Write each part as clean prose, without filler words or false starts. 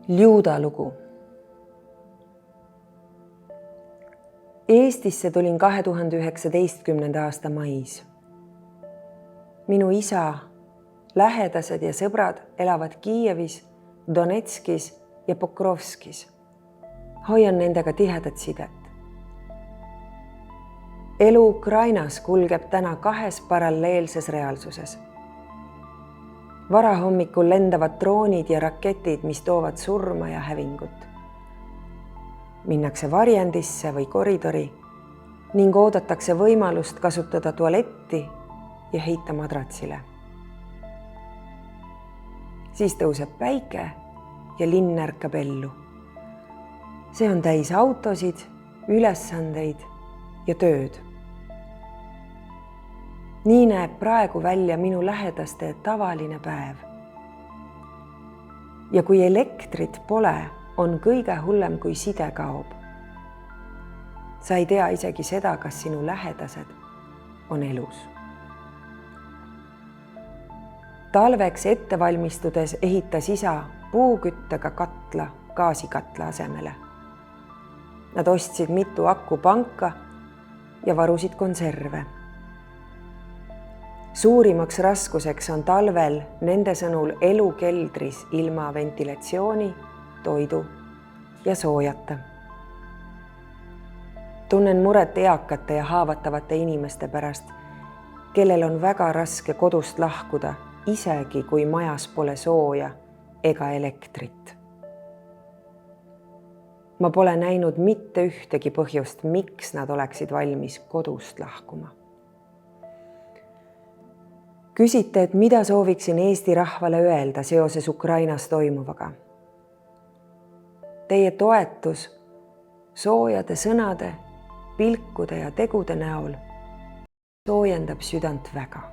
Ljuda lugu. Eestisse tulin 2019. aasta mais. Minu isa, lähedased ja sõbrad elavad Kiievis, Donetskis ja Pokrovskis. Hoian nendega tihedat sidet. Elu Ukrainas kulgeb täna kahes paralleelses reaalsuses. Varahommikul lendavad droonid ja raketid, mis toovad surma ja hävingut. Minnakse varjendisse või koridori ning oodatakse võimalust kasutada tualetti ja heita madratsile. Siis tõuseb päike ja linn ärkab ellu. See on täis autosid, ülesandeid ja tööd. Nii näeb praegu välja minu lähedaste tavaline päev. Ja kui elektrit pole, on kõige hullem, kui side kaob. Sa ei tea isegi seda, kas sinu lähedased on elus. Talveks ettevalmistudes ehitas isa puuküttega katla gaasikatla asemele. Nad ostsid mitu akupanka ja varusid konserve. Suurimaks raskuseks on talvel nende sõnul elu keldris ilma ventilatsiooni, toidu ja soojata. Tunnen muret eakate ja haavatavate inimeste pärast, kellel on väga raske kodust lahkuda, isegi kui majas pole sooja ega elektrit. Ma pole näinud mitte ühtegi põhjust, miks nad oleksid valmis kodust lahkuma. Küsite, et mida sooviksin Eesti rahvale öelda seoses Ukrainas toimuvaga. Teie toetus soojade sõnade, pilkude ja tegude näol soojendab südant väga.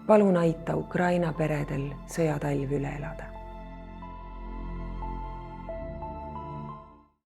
Palun aita Ukraina peredel sõjatalv üle elada.